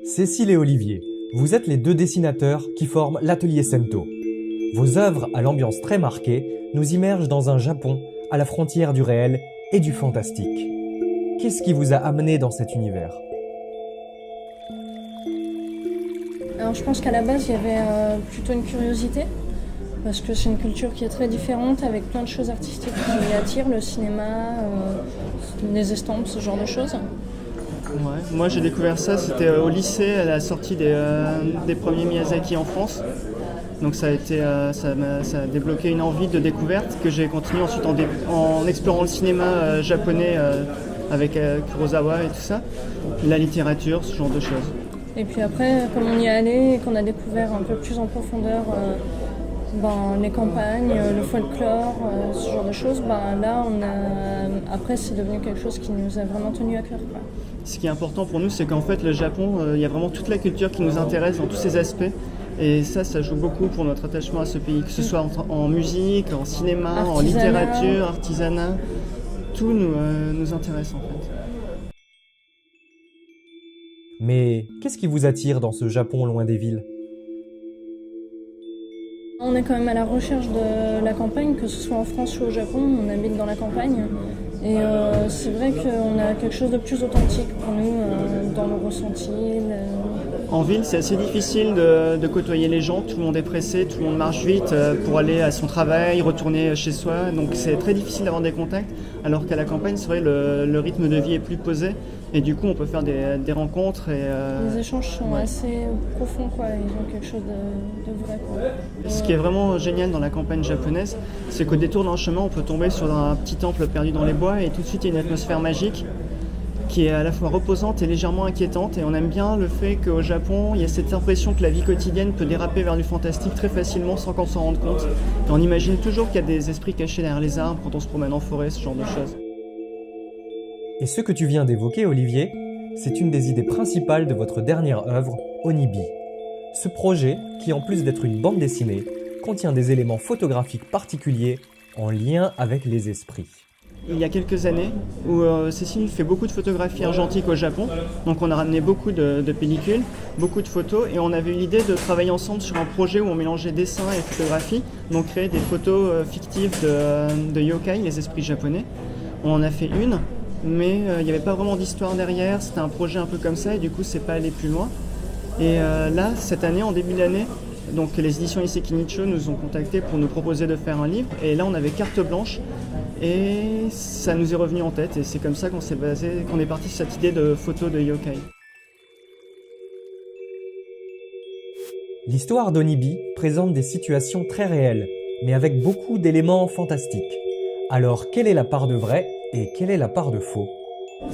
Cécile et Olivier, vous êtes les deux dessinateurs qui forment l'atelier Sento. Vos œuvres à l'ambiance très marquée nous immergent dans un Japon à la frontière du réel et du fantastique. Qu'est-ce qui vous a amené dans cet univers ? Alors je pense qu'à la base il y avait plutôt une curiosité parce que c'est une culture qui est très différente avec plein de choses artistiques qui attirent, le cinéma, les estampes, ce genre de choses. Ouais. Moi j'ai découvert ça, c'était au lycée à la sortie des premiers Miyazaki en France. Donc ça a débloqué une envie de découverte que j'ai continué ensuite en explorant le cinéma japonais avec Kurosawa et tout ça, la littérature, ce genre de choses. Et puis après, comme on y est allé et qu'on a découvert un peu plus en profondeur les campagnes, le folklore, ce genre de choses, là après c'est devenu quelque chose qui nous a vraiment tenu à cœur, quoi. Ce qui est important pour nous, c'est qu'en fait le Japon, il y a vraiment toute la culture qui nous intéresse dans tous ses aspects. Et ça joue beaucoup pour notre attachement à ce pays, que ce soit en musique, en cinéma, en littérature, artisanat, tout nous intéresse en fait. Mais qu'est-ce qui vous attire dans ce Japon loin des villes ? On est quand même à la recherche de la campagne, que ce soit en France ou au Japon, on habite dans la campagne. Et c'est vrai qu'on a quelque chose de plus authentique pour nous, dans le ressenti. En ville, c'est assez difficile de côtoyer les gens, tout le monde est pressé, tout le monde marche vite pour aller à son travail, retourner chez soi, donc c'est très difficile d'avoir des contacts, alors qu'à la campagne, c'est vrai, le rythme de vie est plus posé, et du coup on peut faire des rencontres. Les échanges sont assez profonds, quoi. Ils ont quelque chose de vrai, quoi. Ce qui est vraiment génial dans la campagne japonaise, c'est qu'au détour d'un chemin, on peut tomber sur un petit temple perdu dans les bois, et tout de suite il y a une atmosphère magique qui est à la fois reposante et légèrement inquiétante, et on aime bien le fait qu'au Japon, il y a cette impression que la vie quotidienne peut déraper vers du fantastique très facilement sans qu'on s'en rende compte. Et on imagine toujours qu'il y a des esprits cachés derrière les arbres quand on se promène en forêt, ce genre de choses. Et ce que tu viens d'évoquer, Olivier, c'est une des idées principales de votre dernière œuvre, Onibi. Ce projet, qui en plus d'être une bande dessinée, contient des éléments photographiques particuliers en lien avec les esprits. Il y a quelques années, où Cécile fait beaucoup de photographies argentiques au Japon, donc on a ramené beaucoup de pellicules, beaucoup de photos, et on avait eu l'idée de travailler ensemble sur un projet où on mélangeait dessin et photographie, donc créer des photos fictives de yokai, les esprits japonais. On en a fait une, mais il n'y avait pas vraiment d'histoire derrière, c'était un projet un peu comme ça, et du coup c'est pas allé plus loin. Et là, cette année, en début d'année, donc les éditions Iseki Nicho nous ont contactés pour nous proposer de faire un livre, et là on avait carte blanche, et ça nous est revenu en tête, et c'est comme ça qu'on est parti sur cette idée de photo de yokai. L'histoire d'Onibi présente des situations très réelles, mais avec beaucoup d'éléments fantastiques. Alors, quelle est la part de vrai et quelle est la part de faux ?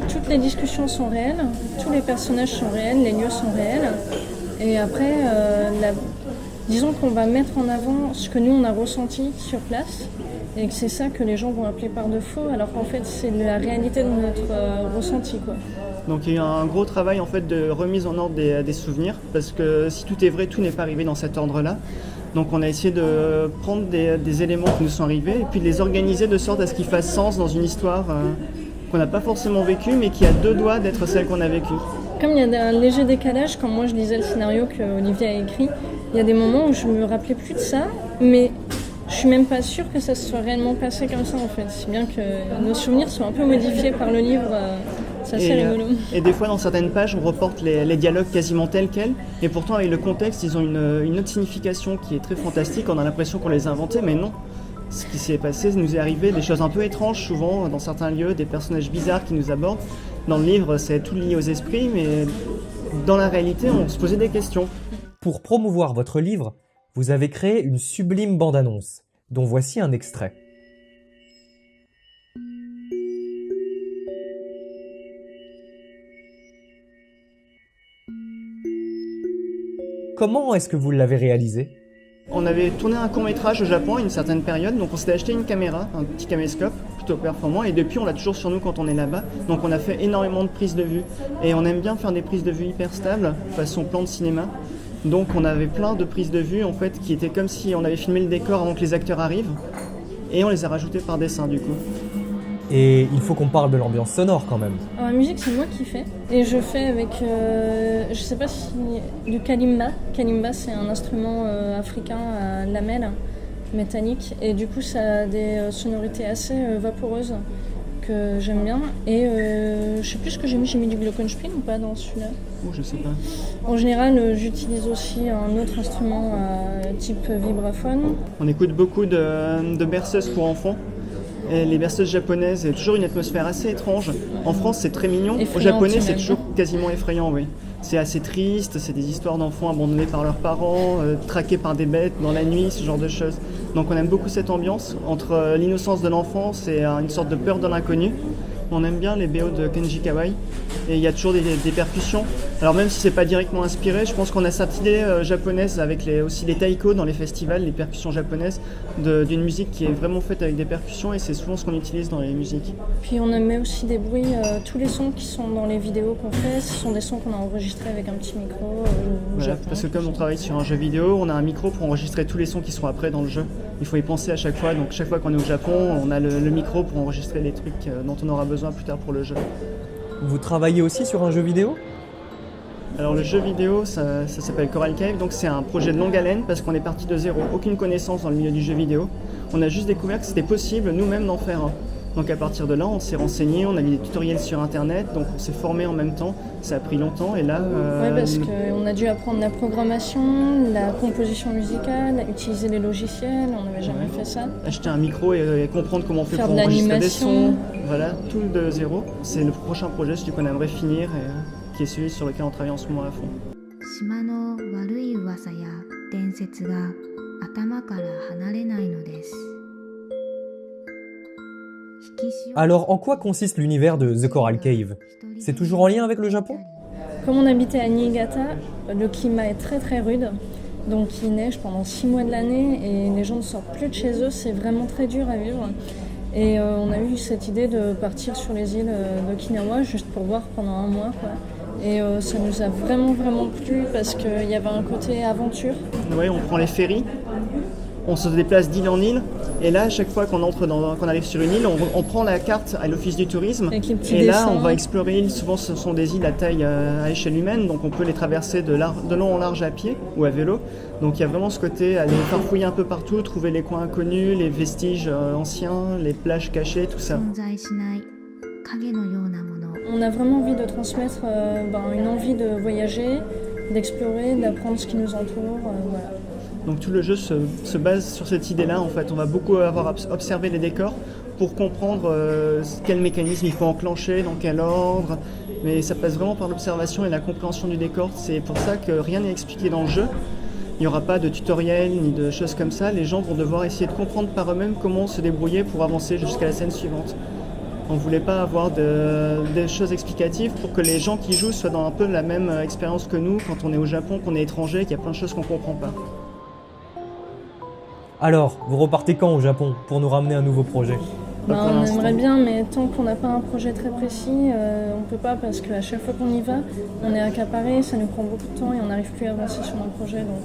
Toutes les discussions sont réelles, tous les personnages sont réels, les lieux sont réels. Et après, disons qu'on va mettre en avant ce que nous on a ressenti sur place, et que c'est ça que les gens vont appeler part de faux, alors qu'en fait c'est la réalité de notre ressenti, quoi. Donc il y a eu un gros travail en fait de remise en ordre des souvenirs, parce que si tout est vrai, tout n'est pas arrivé dans cet ordre-là. Donc on a essayé de prendre des éléments qui nous sont arrivés et puis de les organiser de sorte à ce qu'ils fassent sens dans une histoire qu'on n'a pas forcément vécue, mais qui a deux doigts d'être celle qu'on a vécue. Comme il y a un léger décalage, quand moi je lisais le scénario que Olivier a écrit, il y a des moments où je me rappelais plus de ça, mais je suis même pas sûre que ça se soit réellement passé comme ça en fait. Si bien que nos souvenirs sont un peu modifiés par le livre, c'est assez rigolo. Et des fois dans certaines pages on reporte les dialogues quasiment tels quels, et pourtant avec le contexte ils ont une autre signification qui est très fantastique, on a l'impression qu'on les a inventés, mais non. Ce qui s'est passé, nous est arrivé des choses un peu étranges souvent dans certains lieux, des personnages bizarres qui nous abordent. Dans le livre c'est tout lié aux esprits, mais dans la réalité on se posait des questions. Pour promouvoir votre livre, vous avez créé une sublime bande-annonce, dont voici un extrait. Comment est-ce que vous l'avez réalisé ? On avait tourné un court-métrage au Japon à une certaine période, donc on s'était acheté une caméra, un petit caméscope plutôt performant, et depuis on l'a toujours sur nous quand on est là-bas, donc on a fait énormément de prises de vue, et on aime bien faire des prises de vue hyper stables, façon plan de cinéma. Donc on avait plein de prises de vue en fait qui étaient comme si on avait filmé le décor avant que les acteurs arrivent, et on les a rajoutées par dessin du coup. Et il faut qu'on parle de l'ambiance sonore quand même. Alors, la musique, c'est moi qui fais. Et je fais avec, je sais pas si, du kalimba. Kalimba, c'est un instrument africain à lamelles métallique. Et du coup, ça a des sonorités assez vaporeuses que j'aime bien. Et je sais plus ce que j'ai mis du glockenspiel ou pas dans celui-là. Oh, je sais pas. En général, j'utilise aussi un autre instrument type vibraphone. On écoute beaucoup de berceuses pour enfants. Et les berceuses japonaises, il y a toujours une atmosphère assez étrange. En France, c'est très mignon. Au japonais, c'est toujours quasiment effrayant, oui. C'est assez triste, c'est des histoires d'enfants abandonnés par leurs parents, traqués par des bêtes dans la nuit, ce genre de choses. Donc on aime beaucoup cette ambiance, entre l'innocence de l'enfance et une sorte de peur de l'inconnu. On aime bien les BO de Kenji Kawai, et il y a toujours des percussions. Alors même si c'est pas directement inspiré, je pense qu'on a cette idée japonaise avec aussi les taiko dans les festivals, les percussions japonaises, d'une musique qui est vraiment faite avec des percussions, et c'est souvent ce qu'on utilise dans les musiques. Puis on met aussi des bruits, tous les sons qui sont dans les vidéos qu'on fait, ce sont des sons qu'on a enregistrés avec un petit micro au Voilà, Japon. parce que comme on travaille sur un jeu vidéo, on a un micro pour enregistrer tous les sons qui sont après dans le jeu. Il faut y penser à chaque fois, donc chaque fois qu'on est au Japon, on a le micro pour enregistrer les trucs dont on aura besoin plus tard pour le jeu. Vous travaillez aussi sur un jeu vidéo ? Alors le jeu vidéo, ça s'appelle Coral Cave, donc c'est un projet de longue haleine parce qu'on est parti de zéro, aucune connaissance dans le milieu du jeu vidéo. On a juste découvert que c'était possible nous-mêmes d'en faire un. Donc à partir de là, on s'est renseigné, on a mis des tutoriels sur internet, donc on s'est formé en même temps, ça a pris longtemps et là... Oui, parce qu'on a dû apprendre la programmation, la composition musicale, utiliser les logiciels, on n'avait jamais fait ça. Acheter un micro et comprendre comment on fait Faire pour de enregistrer des l'animation. sons, voilà, tout de zéro. C'est le prochain projet, celui qu'on aimerait finir et qui est celui sur lequel on travaille en ce moment à fond. 島の悪い噂や伝説が頭から離れないのです。 Alors, en quoi consiste l'univers de The Coral Cave ? C'est toujours en lien avec le Japon ? Comme on habitait à Niigata, le climat est très très rude, donc il neige pendant 6 mois de l'année et les gens ne sortent plus de chez eux, c'est vraiment très dur à vivre. Et on a eu cette idée de partir sur les îles d'Okinawa juste pour voir pendant un mois, quoi. Et ça nous a vraiment plu parce qu'il y avait un côté aventure. Ouais, on prend les ferries, on se déplace d'île en île, et là, à chaque fois qu'on arrive sur une île, on prend la carte à l'office du tourisme, et là, on va explorer l'île. Souvent, ce sont des îles à taille à échelle humaine, donc on peut les traverser de long en large à pied ou à vélo. Donc il y a vraiment ce côté, aller farfouiller un peu partout, trouver les coins inconnus, les vestiges anciens, les plages cachées, tout ça. 存在しない影のようなもの。 On a vraiment envie de transmettre une envie de voyager, d'explorer, d'apprendre ce qui nous entoure, voilà. Donc tout le jeu se base sur cette idée-là. En fait, on va beaucoup avoir observé les décors pour comprendre quel mécanisme il faut enclencher, dans quel ordre. Mais ça passe vraiment par l'observation et la compréhension du décor. C'est pour ça que rien n'est expliqué dans le jeu. Il n'y aura pas de tutoriel ni de choses comme ça. Les gens vont devoir essayer de comprendre par eux-mêmes comment se débrouiller pour avancer jusqu'à la scène suivante. On ne voulait pas avoir des choses explicatives pour que les gens qui jouent soient dans un peu la même expérience que nous quand on est au Japon, qu'on est étranger, qu'il y a plein de choses qu'on ne comprend pas. Alors, vous repartez quand au Japon pour nous ramener un nouveau projet ? On aimerait bien, mais tant qu'on n'a pas un projet très précis, on ne peut pas parce qu'à chaque fois qu'on y va, on est accaparé, ça nous prend beaucoup de temps et on n'arrive plus à avancer sur nos projets. Donc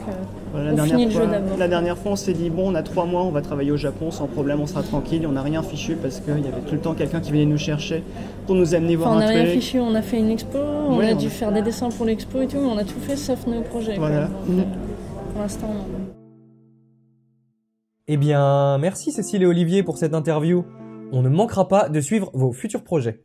Voilà, on finit le jeu d'abord. La dernière fois, on s'est dit, bon, on a 3 mois, on va travailler au Japon sans problème, on sera tranquille, on n'a rien fichu parce qu'il y avait tout le temps quelqu'un qui venait nous chercher pour nous amener voir on un n'a truc. rien fichu, on a fait une expo, on Ouais, a dû faire des dessins pour l'expo et tout, mais on a tout fait sauf nos projets. Voilà. Quoi. Donc, pour l'instant, non. Eh bien, merci Cécile et Olivier pour cette interview. On ne manquera pas de suivre vos futurs projets.